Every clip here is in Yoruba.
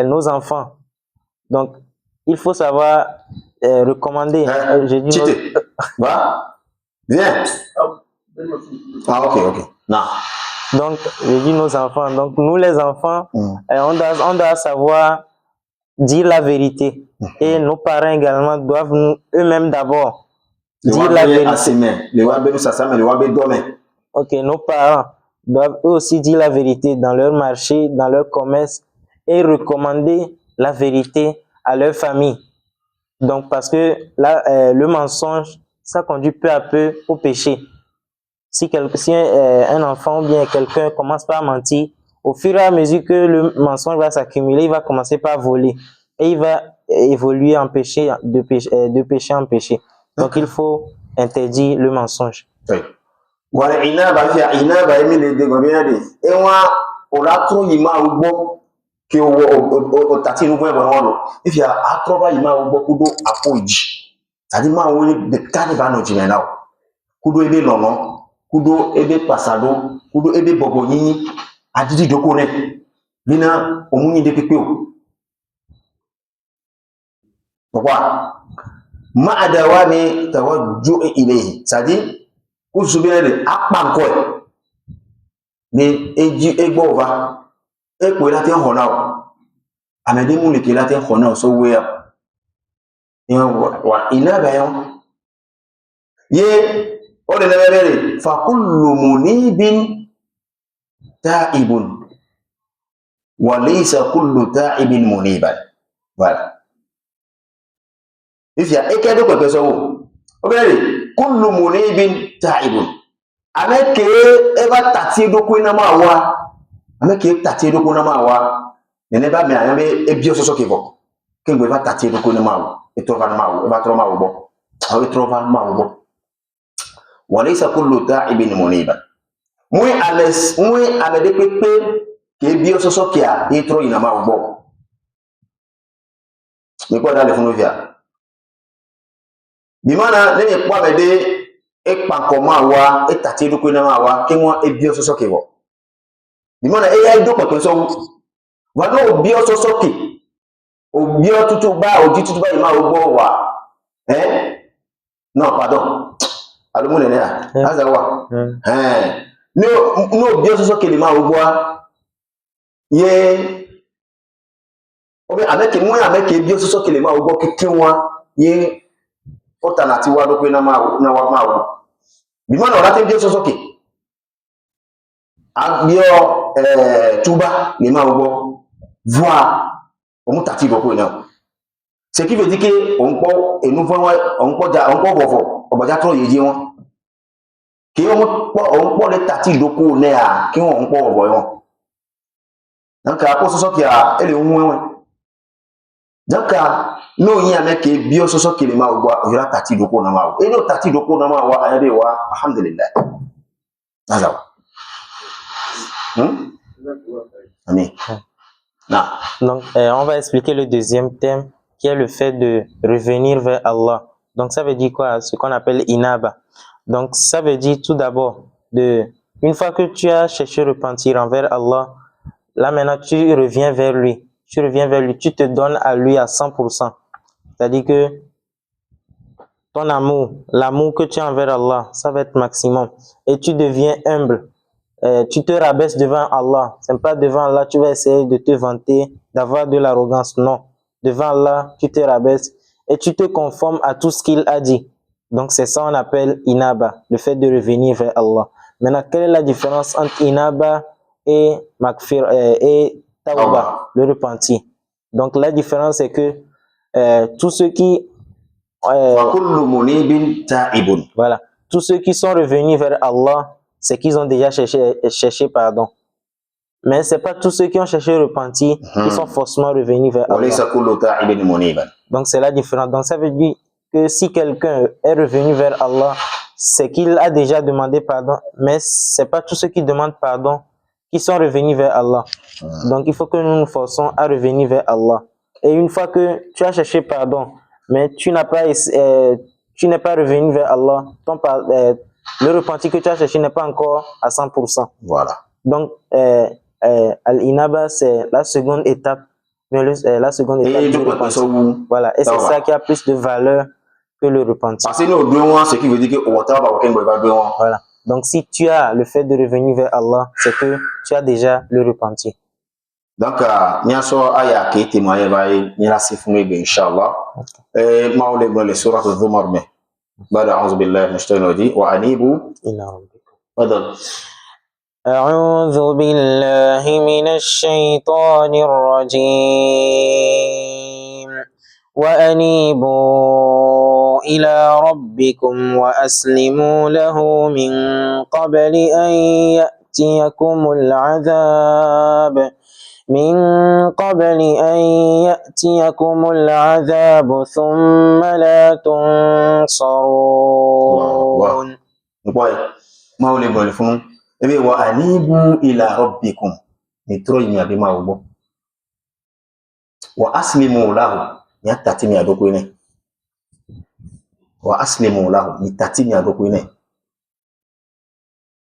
nos enfants. Donc, il faut savoir recommander. J'ai dit va, viens. Ah, ok. Non. Donc, j'ai dit nos enfants. Donc, nous les enfants, on doit savoir dire la vérité. Et nos parents également doivent eux-mêmes d'abord dire la vérité. Ok, nos parents doivent eux aussi dire la vérité dans leur marché, dans leur commerce et recommander la vérité à leur famille. Donc, parce que là, le mensonge, ça conduit peu à peu au péché. Si un enfant ou bien quelqu'un commence par mentir, au fur et à mesure que le mensonge va s'accumuler, il va commencer par voler et il va évoluer en péché, de péché en péché. Donc, il faut interdire le mensonge. Oui. Voilà, inaba emi le de gobina de. Ewa oratro yima ugbo ki o tati nu fún ẹ̀bọ̀n if ya atroba yima ugbo kudo apoji. Tadi ma wo ni de kani ba no jime na o. Kudo ebe lono, kudo ebe pasado, kudo ebe bobo yinyin, adidi doko ne. Bina omunyi de pepe o. Pourquoi? Ma adawa mi tawajju ilayhi. Tadi usubire apamko ni eji egbo va epo lati hona o amede mu le ke lati hona so we ya wa ina bayon ye o le lebere fa kullu munibin ta'ibun wa laysa kullu ta'ibin muniban. Voilà. If ya ekedo pepe so wo o bere kullu munibin ta'ibun ameke eva tati doko na ma wa ameke tati doko na ma wa nene ba me ayambe ebio soso kevo kengbe va tati doko na ma wa etrova na ma wa eva troma wo bo aw etrova ma wo bo walaysa kullu ta'ibin muniban mui amede pepe ke ebio soso kia etro ina ma wo bo me ko dale funu via bimana nene kwa mede ekpankoma wa etati doko na ma wa kenwa ebio soso kevo bimana eya do pepe so wa no obio soso ke obio tutu ba oji tutu ba ima ogbo wa non pardon alomo nene aza wa no obio soso ke ima ogbo ye obi ameke ebio soso ke ima ogbo kenwa ye otanati wa doko na ma wa bimana ora te ebio soso ke agbio tuba le ma ogbo voir on tati doko na ce qui veut dire que on po vofo obaja tro yeji won ki on po le tati doko ne a ki on po vofo won donc a soso ki a ele unwe donc no yin ameke bio soso ki le ma ogbo ora tati doko na ma e no tati doko na ma wa ade wa alhamdulillah nazawa amen. Donc, on va expliquer le deuxième thème qui est le fait de revenir vers Allah. Donc, ça veut dire quoi? Ce qu'on appelle inaba. Donc, ça veut dire tout d'abord, une fois que tu as cherché repentir envers Allah, là maintenant tu reviens vers lui. Tu te donnes à lui à 100%. C'est-à-dire que ton amour, l'amour que tu as envers Allah, ça va être maximum. Et tu deviens humble. Tu te rabaisses devant Allah. C'est pas devant Allah, tu vas essayer de te vanter, d'avoir de l'arrogance. Non. Devant Allah, tu te rabaisses et tu te conformes à tout ce qu'il a dit. Donc, c'est ça qu'on appelle inaba, le fait de revenir vers Allah. Maintenant, quelle est la différence entre inaba et tawba, le repentir? Donc, la différence, c'est que tous ceux qui voilà, tous ceux qui sont revenus vers Allah, c'est qu'ils ont déjà cherché pardon. Mais ce n'est pas tous ceux qui ont cherché repentir qui sont forcément revenus vers Allah. Donc c'est la différence. Donc ça veut dire que si quelqu'un est revenu vers Allah, c'est qu'il a déjà demandé pardon, mais ce n'est pas tous ceux qui demandent pardon qui sont revenus vers Allah. Donc il faut que nous nous forçons à revenir vers Allah. Et une fois que tu as cherché pardon, mais tu n'es pas revenu vers Allah, le repentir que tu as cherché n'est pas encore à 100%. Voilà. Donc, Al-Inaba, c'est la seconde étape Mais la seconde étape Et du donc, repentir. ça, Voilà. Et c'est ça qui a plus de valeur que le repentir. parce que nous, deux, ce qui veut dire que voilà. Donc, si tu as le fait de revenir vers Allah, c'est que tu as déjà le repentir. Donc, nous sommes aya qui témoigne, nous la sifouné, Inch'Allah. Et moi, les surat al-Zumar, mais, بعد أعوذ بالله من الشيطان الرجيم وأنيبوا إلى ربكم. تفضل. أعوذ بالله من الشيطان الرجيم وأنيبوا إلى ربكم وأسلموا له من قبل أن يأتيكم العذاب ثم لا تنصرون. Ebe wa anibu ila rabbikum nitro imi abima ubo wa aslimu lahu ya tatimi adoko ine wa aslimu lahu ni tatimi adoko ine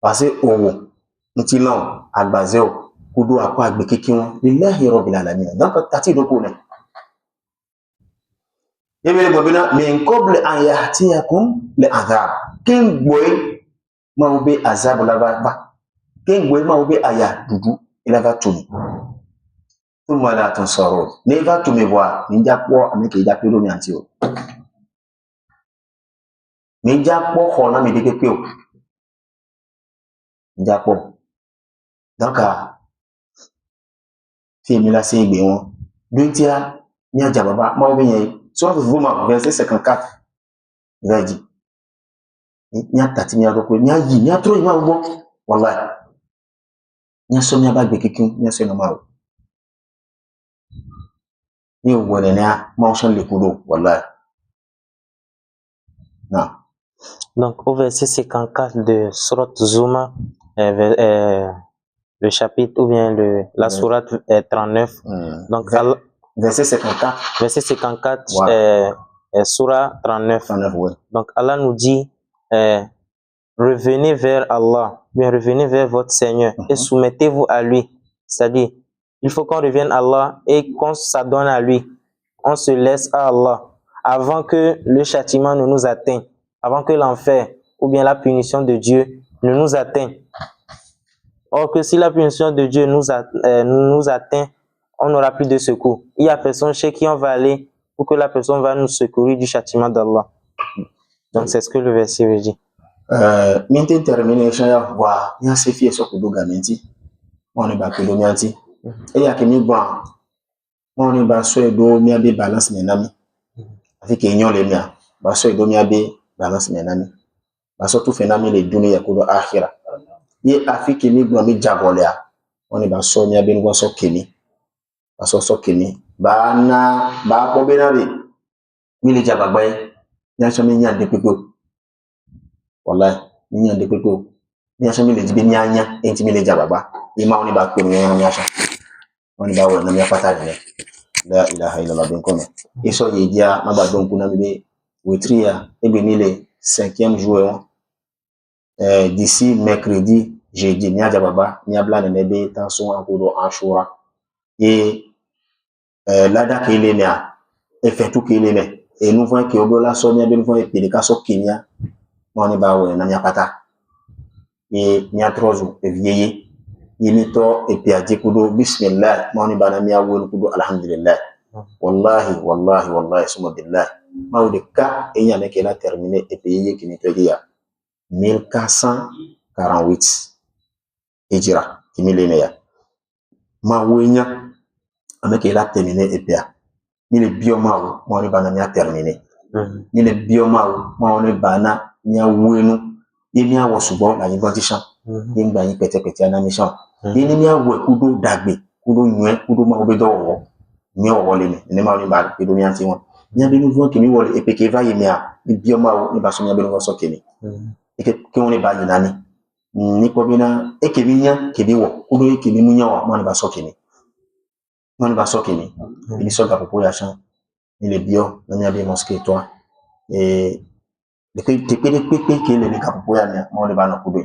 parce owo nti lon agbaze o kudo akwa agbe kiki won lillahi rabbil alamin donc tati adoko ne ebe le bobina min qabl an yahtiyakum li azab kin boy ma ube azab la ba kengwe ma ube aya dudu ila va tumi tuma la ton soro ne va tumi voir ni japo ameke japo lo mi anti o ni japo khona mi deke pe o japo donc fi mi la se gbe won duntia ni aja baba ma ube yen so Zumar verset 54 verdi ni atati mi adoko ni ayi ni atro ma ugbo wallahi ni so mi abagbe kikin ni so no ma o ni wone na mention le kudo wallahi non. Donc au verset 54 de Surat Zumar, le chapitre ou bien la sourate 39 donc verset 54 ouais. Surah 39 ouais. Donc Allah nous dit revenez vers Allah, bien revenez vers votre Seigneur et soumettez-vous à lui. C'est-à-dire, il faut qu'on revienne à Allah et qu'on s'adonne à lui. On se laisse à Allah avant que le châtiment ne nous atteigne, avant que l'enfer ou bien la punition de Dieu ne nous atteigne. Or que si la punition de Dieu nous atteint, on n'aura plus de secours. Il y a personne chez qui on va aller pour que la personne va nous secourir du châtiment d'Allah. Donc c'est ce que le verset veut dire. Mintin termination ya wa nya se fie so kudo gamenti on ba kudo mianti e ya ke mi gba on ba so edo mi abi balance me nami afi ke nyon le mia ba so edo mi abi balance me nami ba so tu fe nami le duni ya kudo akhira ye afi ke mi gba mi jabolea on ba so mi abi ngo so kemi ba so kemi ba na ba ko be na be mi le jabagba ya so mi nya de pepo wallahi ni ande pepo ni aso mi le jibe nyanya enti mi le jababa ima oni ba ko mi nyanya oni ba wona mi apata ni la ilaha illallah bin kono iso ye dia ma ba don kuna mi wetria e be ni le 5e jour d'ici mercredi jeudi ni jababa ni abla ne be tanso akodo ashura et lada ke ile mea e fetu ke ile me e nous voyons que obola so ni be nous voyons pe ka so Kenya on ba we na miapata et ni atrozo e vieye ni to e pi adikudo bismillah on ba na mi awu kudo alhamdulillah wallahi summa billah maudeka e ya meke la terminer e peye ki ni to ya 1448 hijra ki millénaire ma wenya ameke la terminer e pia ni le bioma on ba na mi terminer ni le bioma on ba na nya wenu emi awo sugbon la yin bondishan yin gba yin pete na mission yin mi awo kudo dagbe kudo yun kudo ma obe do wo ni owo le ni ma ni ba pedo mi anti won nya be nu won kemi wole epeke va yemi a ni bioma o ni ba so nya be nu so kemi eke ke won le ba yin nani ni ko bi na eke mi nya ke bi wo kudo eke mi mu nya wa ma ni ba so kemi ni so ga popo ya chan ni le bio na nya be mosque toi et de que te pede pepe ke le ka popo ya na mo le ba na kudo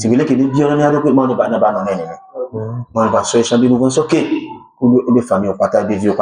ti bile ke ni bio na nya do ko mo le ba na ba na ne mo ba so e chan bi nu so ke kulu e be famille o pata be vie